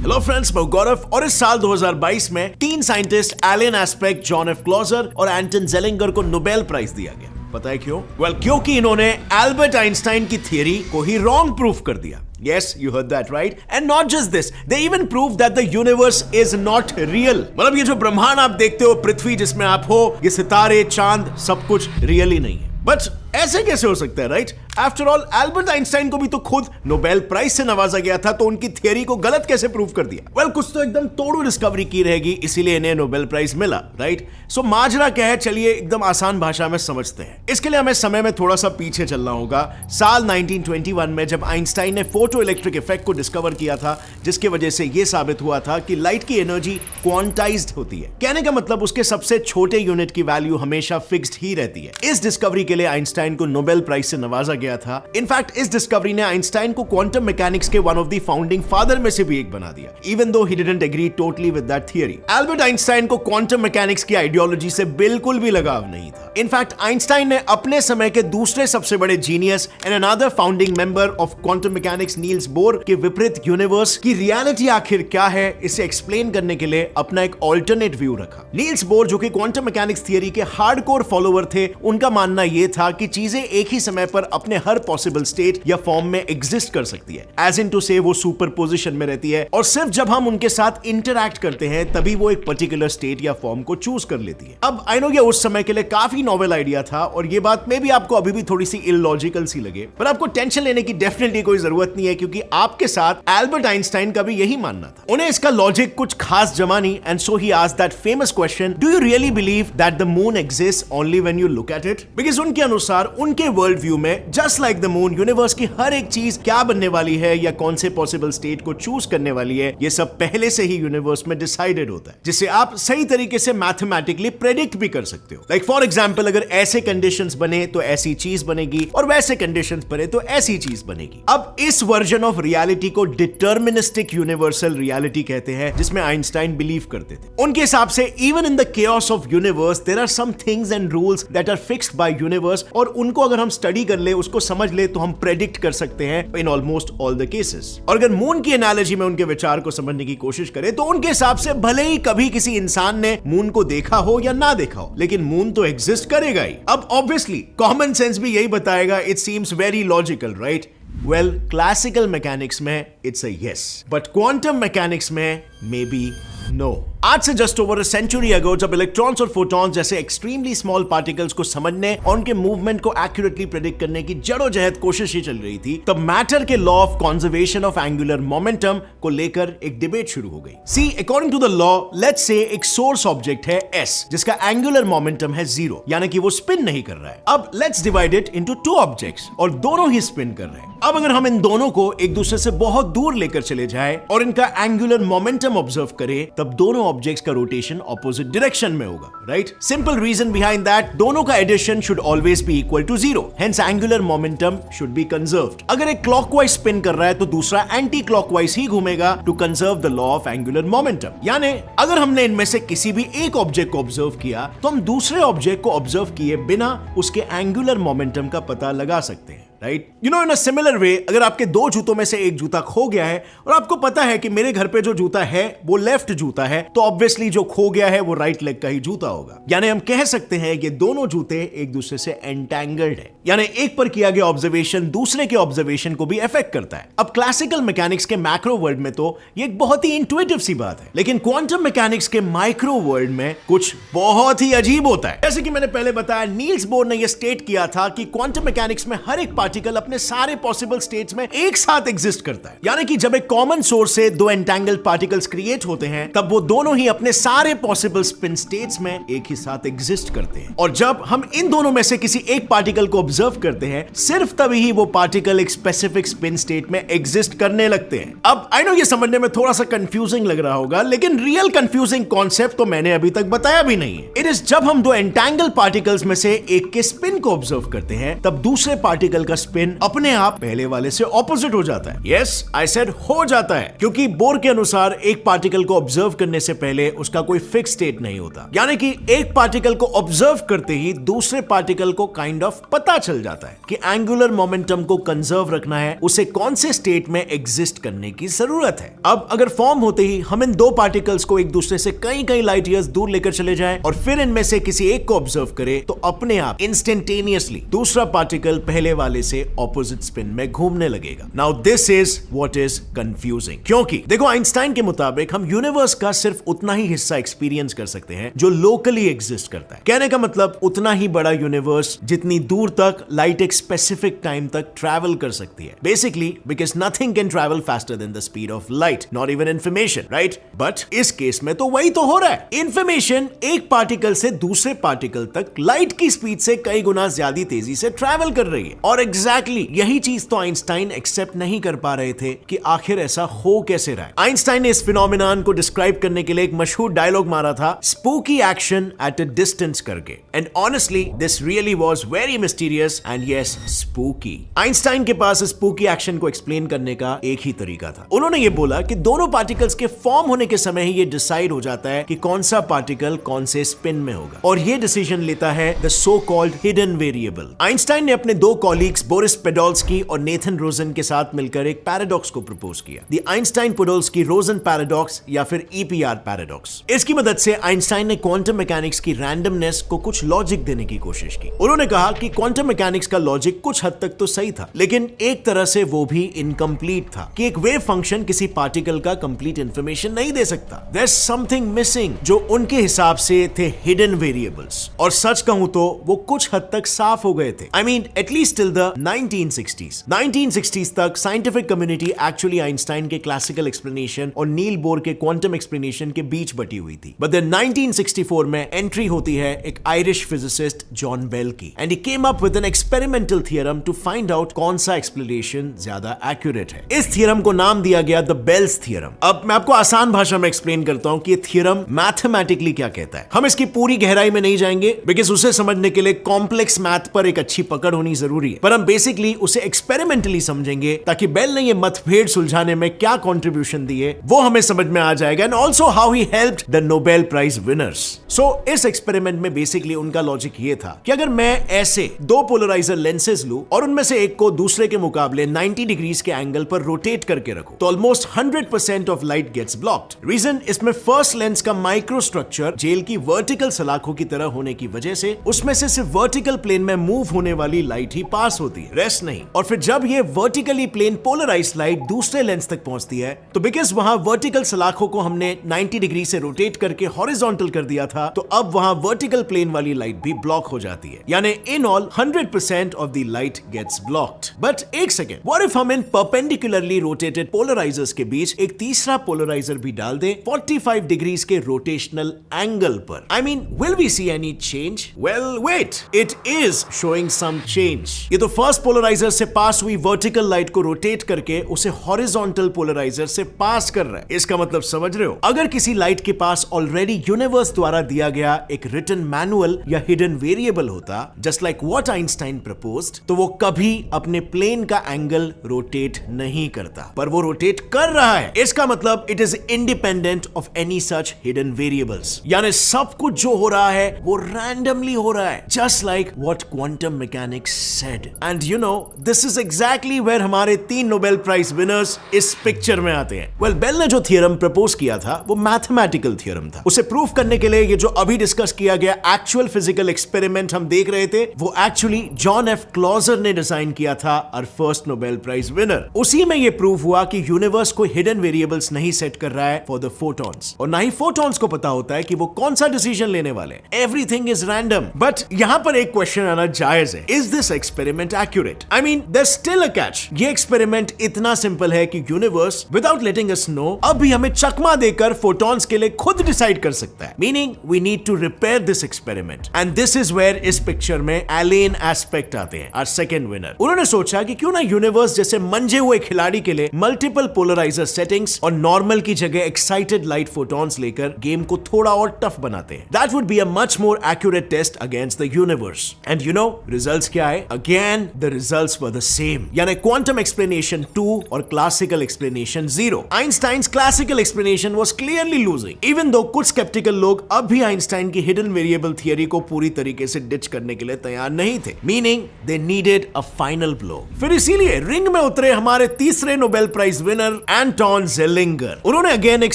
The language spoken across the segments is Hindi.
हेलो फ्रेंड्स, मैं गौरव और इस साल 2022 में 3 scientist Alain Aspect, John F Clauser और एंटन जेलिंगर को नोबेल प्राइज दिया गया। पता है क्यों? क्योंकि इन्होंने एल्बर्ट आइंस्टाइन की थियरी को ही रॉन्ग प्रूफ कर दिया। Yes, you heard that right. And not just this, they even proved that the universe is not real. मतलब ये जो ब्रह्मांड आप देखते हो, पृथ्वी जिसमें आप हो, ये सितारे, चांद, सब कुछ रियल ही नहीं है। बट ऐसे कैसे हो सकता है, right? After all Albert Einstein को भी तो खुद नोबेल प्राइज से नवाजा गया था, तो उनकी थियरी को गलत कैसे प्रूव कर दिया? कुछ तो एकदम तोड़ू डिस्कवरी की रहेगी, इसीलिए इन्हें नोबेल प्राइज मिला, राइट? सो माजरा क्या है, चलिए एकदम आसान भाषा में समझते हैं। इसके लिए हमें समय में थोड़ा सा पीछे चलना होगा। साल 1921 में जब आइंस्टाइन ने फोटो इलेक्ट्रिक इफेक्ट को डिस्कवर किया था, जिसकी वजह से यह साबित हुआ था कि लाइट की एनर्जी क्वांटाइज्ड होती है। कहने का मतलब उसके सबसे छोटे यूनिट की वैल्यू हमेशा फिक्स्ड ही रहती है। इस डिस्कवरी के लिए आइंस्टाइन को नोबेल प्राइज से नवाजा गया था। इनफैक्ट इस डिस्कवरी ने आइंस्टाइन को क्वांटम मैकेनिक्स के one of the founding father में से भी एक बना दिया, even though he didn't agree totally with that theory. Albert Einstein को क्वांटम मैकेनिक्स की आइडियोलॉजी से बिल्कुल भी लगाव नहीं था। इनफैक्ट आइंस्टाइन ने अपने समय के दूसरे सबसे बड़े genius and another founding member of quantum mechanics Niels Bohr के विपरीत यूनिवर्स की रियलिटी आखिर क्या है, इसे एक्सप्लेन करने के लिए अपना एक ऑल्टरनेट व्यू रखा। नील्स बोर, जो कि क्वांटम मैकेनिक्स थियरी के हार्डकोर फॉलोअर थे, उनका मानना यह था कि चीजें एक ही समय पर अपने हर पॉसिबल स्टेट या फॉर्म में एग्जिस्ट कर सकती है, एज इन टू से वो सुपरपोजिशन में रहती है, और सिर्फ जब हम उनके साथ इंटरैक्ट करते हैं तभी वो एक पर्टिकुलर स्टेट या फॉर्म को चूज कर लेती है। अब आई नो ये उस समय के लिए काफी नॉवेल आइडिया था, और ये बात में भी आपको अभी भी थोड़ी सी इलॉजिकल सी लगे, पर आपको टेंशन लेने की डेफिनेटली कोई जरूरत नहीं है, क्योंकि आपके साथ एल्बर्ट आइंस्टाइन का भी यही मानना था। उन्हें इसका लॉजिक कुछ खास जमा नहीं, and so he asked that famous question, do you really believe that the moon exist only when you look at it? Because उनके अनुसार, उनके वर्ल्ड व्यू में, just like the moon, universe की हर एक चीज क्या बनने वाली है या कौन से पॉसिबल स्टेट को चूज करने वाली है, ये सब पहले से ही यूनिवर्स में डिसाइडेड होता है, जिसे आप सही तरीके से मैथमेटिकली प्रेडिक्ट भी कर सकते हो। लाइक फॉर एग्जांपल, अगर ऐसे कंडीशंस बने तो ऐसी चीज बनेगी, और वैसे कंडीशंस बने तो ऐसी चीज बनेगी। अब इस वर्जन ऑफ रियलिटी को डिटर्मिनिस्टिक यूनिवर्सल रियलिटी कहते हैं, जिसमें आइंस्टाइन बिलीव करते थे। उनके हिसाब से even in the chaos of universe there are some things and rules that are fixed by universe, और उनको अगर हम स्टडी कर ले, उसको समझ ले, तो हम प्रेडिक्ट कर सकते हैं in almost all the cases. और अगर मून की एनालॉजी में उनके विचार को समझने की कोशिश करें, तो उनके हिसाब से भले ही कभी किसी इंसान ने मून को देखा हो या ना देखा हो, लेकिन मून तो एग्जिस्ट करेगा ही। अब ऑब्वियसली कॉमन सेंस भी यही बताएगा, it seems very logical, right? Well, classical mechanics में it's a yes, but quantum mechanics में मे बी नो। आज से just over a century ago, जब इलेक्ट्रॉन्स और फोटॉन्स जैसे एक्सट्रीमली स्मॉल पार्टिकल्स को समझने और उनके मूवमेंट को एक्यूरेटली प्रेडिक्ट करने की जड़ोजहद कोशिश ही चल रही थी, तब मैटर के law of conservation of angular momentum को लेकर एक डिबेट शुरू हो गई। See, according to the law, let's say एक सोर्स ऑब्जेक्ट है S, जिसका एंगुलर मोमेंटम है 0, यानी कि वो स्पिन नहीं कर रहा है। अब let's divide it into 2 objects, और दोनों ही स्पिन कर रहे हैं। अब अगर हम इन दोनों को एक दूसरे से बहुत दूर लेकर चले जाएं और इनका एंगुलर मोमेंटम ऑब्जर्व करें, तब दोनों ऑब्जेक्ट्स का रोटेशन ऑपोजिट डायरेक्शन में होगा, right? Simple reason behind that, दोनों का addition should always be equal to 0, hence angular momentum should be conserved. अगर एक क्लॉकवाइज स्पिन कर रहा है, तो दूसरा एंटी क्लॉकवाइज ही घूमेगा to conserve the law of angular momentum. यानी अगर हमने इनमें से किसी भी एक ऑब्जेक्ट को ऑब्जर्व किया, तो हम दूसरे ऑब्जेक्ट को ऑब्जर्व किए बिना उसके एंगुलर मोमेंटम का पता लगा सकते हैं, right? You know, in a similar way, अगर आपके 2 जूतों में से एक जूता खो गया है, और आपको पता है कि मेरे घर पे जो जूता है वो लेफ्ट जूता है, तो ऑब्वियसली जो खो गया है वो राइट लेग का ही जूता होगा। यानी हम कह सकते हैं कि दोनों जूते एक दूसरे से एंटैंगल्ड है, यानी एक पर किया गया ऑब्जर्वेशन दूसरे के ऑब्जर्वेशन को भी अफेक्ट करता है। अब क्लासिकल मैकेनिक्स के मैक्रो वर्ल्ड में तो ये एक बहुत ही इंट्यूटिव सी बात है, लेकिन क्वांटम मैकेनिक्स के माइक्रो वर्ल्ड में कुछ बहुत ही अजीब होता है। जैसे कि मैंने पहले बताया, नील्स बोर ने यह स्टेट किया था कि क्वांटम मैकेनिक्स में हर एक पार्टिकल अपने सारे पॉसिबल स्टेट्स में एक साथ एग्जिस्ट करता है। यानी कि जब एक कॉमन सोर्स से 2 एंटैंगल्ड पार्टिकल्स क्रिएट होते हैं, तब वो दोनों ही अपने सारे पॉसिबल स्पिन स्टेट्स में एक ही साथ एग्जिस्ट करते हैं। और जब हम इन दोनों में से किसी एक पार्टिकल को ऑब्जर्व करते हैं, सिर्फ तभी ही वो पार्टिकल एक स्पेसिफिक स्पिन स्टेट में एग्जिस्ट करने लगते हैं। अब आई नो ये समझने में थोड़ा सा कंफ्यूजिंग लग रहा होगा, लेकिन रियल कंफ्यूजिंग कॉन्सेप्ट तो मैंने अभी तक बताया भी नहीं है। इट इज जब हम 2 एंटैंगल्ड पार्टिकल्स में से एक के स्पिन को ऑब्जर्व करते हैं, तब दूसरे पार्टिकल का स्पिन अपने आप पहले वाले से ऑपोजिट हो जाता है। यस, आई सेड हो जाता है, क्योंकि बोर के अनुसार एक पार्टिकल को ऑब्जर्व करने से पहले उसका कोई फिक्स स्टेट नहीं होता। यानी कि एक पार्टिकल को ऑब्जर्व करते ही दूसरे पार्टिकल को काइंड ऑफ पता चल जाता है कि एंगुलर मोमेंटम को कंजर्व रखना है, उसे कौन से स्टेट में एग्जिस्ट करने की जरूरत है। अब अगर फॉर्म होते ही हम इन दो पार्टिकल्स को एक दूसरे से कई कई लाइट ईयर्स दूर लेकर चले जाएं और फिर इनमें से किसी एक को ऑब्जर्व करें, तो अपने आप इंस्टेंटेनियसली दूसरा पार्टिकल पहले वाले से ऑपोजिट स्पिन में घूमने लगेगा। Now this is what is confusing, क्योंकि देखो आइंस्टाइन के मुताबिक हम यूनिवर्स का सिर्फ उतना ही हिस्सा एक्सपीरियंस कर सकते हैं जो लोकली एग्जिस्ट करता है। कहने का मतलब उतना ही बड़ा यूनिवर्स जितनी दूर तक लाइट एक स्पेसिफिक टाइम तक ट्रैवल कर सकती है। Basically because nothing can travel faster than the speed of light, not even information, right? But इस केस में तो वही तो हो रहा है। इंफॉर्मेशन एक पार्टिकल से दूसरे पार्टिकल तक लाइट की स्पीड से कई गुना ज्यादा तेजी से ट्रैवल कर रही है। और एग्जैक्टली यही चीज तो आइंस्टाइन एक्सेप्ट नहीं कर पा रहे थे कि आखिर ऐसा हो कैसे रहा है। आइंस्टाइन ने इस फिनोमेनन को डिस्क्राइब करने के लिए एक मशहूर डायलॉग मारा था, spooky action at a distance करके। And honestly this really was very mysterious and yes spooky. Einstein के पास स्पूकी एक्शन को एक्सप्लेन करने का एक ही तरीका था। उन्होंने ये बोला कि दोनों पार्टिकल्स के फॉर्म होने के समय ही ये डिसाइड हो जाता है कि कौन सा पार्टिकल कौन से स्पिन में होगा, और ये डिसीजन लेता है the so called hidden variable. Einstein ने अपने दो कॉलीग्स बोरिस पेडोल्स्की और नेथन रोजन के साथ मिलकर एक पैराडॉक्स को प्रपोज किया, द आइंस्टाइन-पोडोल्स्की रोजन पैराडॉक्स या फिर ईपीआर पैराडॉक्स। इसकी मदद से आइंस्टाइन ने क्वांटम मैकेनिक्स की रैंडमनेस को कुछ लॉजिक देने की कोशिश की। उन्होंने कहा कि क्वांटम मैकेनिक्स का लॉजिक कुछ हद तक तो सही था, लेकिन एक तरह से वो भी इनकम्प्लीट था कि एक वेव फंक्शन किसी पार्टिकल का कंप्लीट इंफॉर्मेशन नहीं दे सकता। There's something missing, जो उनके हिसाब से थे हिडन वेरिएबल्स। और सच कहूं तो वो कुछ हद तक साफ हो गए थे। I mean, at least till the 1960s. 1960s तक साइंटिफिक कम्युनिटी एक्चुअली आइंस्टाइन के क्लासिकल एक्सप्लेनेशन और नील बोर के क्वांटम एक्सप्लेनेशन के बीच बटी हुई थी। But then 1964 में एंट्री होती है एक आयरिश फिजिसिस्ट जॉन बेल की, and he came up with an experimental theorem to find out कौन सा एक्सप्लेनेशन ज्यादा एक्यूरेट है। इस थ्योरम को नाम दिया गया द बेल्स थ्योरम। अब मैं आपको आसान भाषा में एक्सप्लेन करता हूं कि ये थ्योरम मैथमेटिकली क्या कहता है। हम इसकी पूरी गहराई में नहीं जाएंगे बिकॉज उसे समझने के लिए कॉम्प्लेक्स मैथ पर एक अच्छी पकड़ होनी जरूरी है, पर हम बेसिकली उसे एक्सपेरिमेंटली समझेंगे ताकि बेल ने ये मतभेद सुलझाने में क्या कंट्रीब्यूशन दी है वो हमें समझ में आ जाएगा, and also how he helped the Nobel prize winners. So इस एक्सपेरिमेंट में बेसिकली उनका लॉजिक ये था कि अगर मैं ऐसे दो पोलराइजर लेंसेज लूं और उनमें से एक को दूसरे के मुकाबले 90 डिग्रीज के एंगल पर रोटेट करके रखूं, तो almost 100% of light gets blocked. Reason, इसमें फर्स्ट लेंस का माइक्रो स्ट्रक्चर जेल की वर्टिकल सलाखों की तरह होने की वजह से उसमें से सिर्फ वर्टिकल प्लेन में मूव होने वाली लाइट ही पास होती है, रेस्ट नहीं। और फिर जब ये वर्टिकली प्लेन पोलराइज्ड लाइट दूसरे लेंस तक पहुंचती है, तो बिकॉज वहां वर्टिकल सलाखों को हमने 90 डिग्री से रोटेट करके हॉरिजॉन्टल कर दिया था, तो अब वहां वर्टिकल प्लेन वाली लाइट भी ब्लॉक हो जाती है, यानी in all 100% of the light gets blocked. But एक सेकेंड, व्हाट इफ हम इन परपेंडिकुलरली रोटेटेड पोलराइजर्स के बीच एक तीसरा पोलराइजर भी डाल दे 45 डिग्रीज के रोटेशनल एंगल पर? I mean, will we see any change? Well wait, it is showing some change. ये तो फर्स्ट पोलराइजर से पास हुई वर्टिकल लाइट को रोटेट करके उसे हॉरिजॉन्टल पोलराइजर से पास कर रहा है। इसका मतलब समझ रहे हो? अगर किसी लाइट के पास ऑलरेडी यूनिवर्स द्वारा दिया गया एक रिटन मैनुअल या हिडन वेरिएबल होता, just like what Einstein proposed, तो वो कभी अपने प्लेन का एंगल रोटेट नहीं करता, पर वो रोटेट कर रहा है। इसका मतलब it is independent of any such hidden variables, यानी सब कुछ जो हो रहा है वो रैंडमली हो रहा है, just like what quantum mechanics said. And you know, this is exactly where हमारे 3 नोबेल प्राइज विनर्स इस पिक्चर में आते हैं। वेल, बेल ने जो थ्योरम प्रपोज किया था वो मैथमेटिकल थ्योरम था। उसे प्रूफ करने के लिए ये जो अभी डिस्कस किया गया एक्चुअल फिजिकल एक्सपेरिमेंट हम देख रहे थे, वो एक्चुअली जॉन एफ क्लॉजर ने डिजाइन किया था, और फर्स्ट नोबेल प्राइज विनर। उसी में ये प्रूव हुआ कि यूनिवर्स को हिडन वेरिएबल्स नहीं सेट कर रहा है फॉर द फोटॉन्स, और ना ही फोटॉन्स को पता होता है कि वो कौन सा डिसीजन लेने वाले हैं। Everything is random. बट यहां पर एक क्वेश्चन आना जायज है, is this experiment accurate? I mean, there is still a catch. ये एक्सपेरिमेंट इतना सिंपल है कि universe without letting us know अब भी हमें चकमा देकर फोटॉन्स के लिए खुद डिसाइड कर सकता है। Meaning we need to repair this experiment, and this is where इस पिक्चर में एलेन एस्पेक्ट आते हैं, आवर सेकंड विनर। उन्होंने सोचा कि क्यों ना यूनिवर्स जैसे मंजे हुए खिलाड़ी के लिए मल्टीपल पोलराइजर सेटिंग्स और नॉर्मल की जगह एक्साइटेड लाइट फोटॉन्स लेकर गेम को थोड़ा और टफ बनाते हैं। That would be a much more accurate test against the universe. And you know results क्या है? Again the results were the same. यानी क्वांटम एक्सप्लेनेशन 2 और classical explanation 0. Einstein's classical explanation was clearly losing, even though कुछ स्केप्टिकल लोग अब भी आइंस्टाइन की हिडन वेरिएबल थियरी को पूरी तरीके से डिच करने के लिए तैयार नहीं थे, meaning they needed a final blow. फिर इसीलिए रिंग में उतरे हमारे तीसरे Nobel prize winner Anton Zeilinger. उन्होंने अगेन एक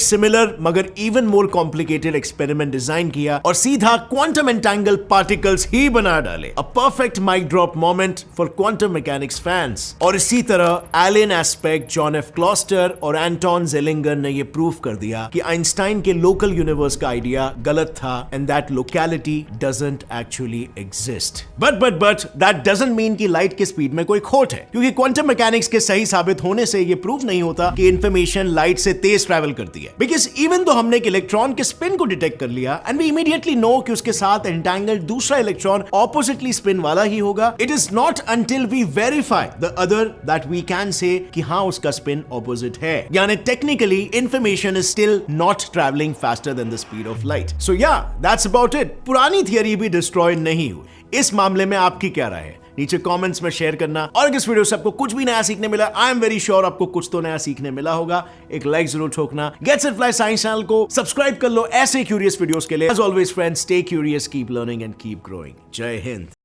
सिमिलर मगर even more complicated experiment design किया और सीधा क्वांटम एंटेंगल पार्टिकल्स ही बना डाले. A perfect mic drop moment for quantum mechanics fans. और इसी तरह Alain Aspect, John F Clauser और एंटोन जेलिंगर ने यह प्रूव कर दिया कि आइंस्टाइन के लोकल यूनिवर्स का आइडिया गलत था and that locality doesn't actually exist. But that doesn't mean कि लाइट की स्पीड में कोई खोट है, क्योंकि क्वांटम मैकेनिक्स के सही साबित होने से यह प्रूव नहीं होता कि इंफॉर्मेशन लाइट से तेज ट्रैवल करती है. बिकॉज इवन दो हमने एक इलेक्ट्रॉन के स्पिन को डिटेक्ट कर लिया एंड वी इमीडिएटली नो कि उसके साथ एंटेंगल्ड दूसरा इलेक्ट्रॉन ऑपोजिटली स्पिन वाला ही होगा. It is not until we verify the other that we can say कि हाँ उसका स्पिन ऑपोजिट है. यानी technically information is still not travelling faster than the speed of light. So yeah that's about it. पुरानी थियरी भी डिस्ट्रॉय नहीं हुई. इस मामले में आपकी क्या राय है? नीचे कमेंट्स में शेयर करना. और अगर इस वीडियो से आपको कुछ भी नया सीखने मिला, आई एम वेरी श्योर आपको कुछ तो नया सीखने मिला होगा. एक लाइक जरूर ठोकना. Get set fly science channel को सब्सक्राइब कर लो ऐसे क्यूरियस वीडियोस के लिए. As always friends, stay curious, keep learning and keep growing. जय हिंद.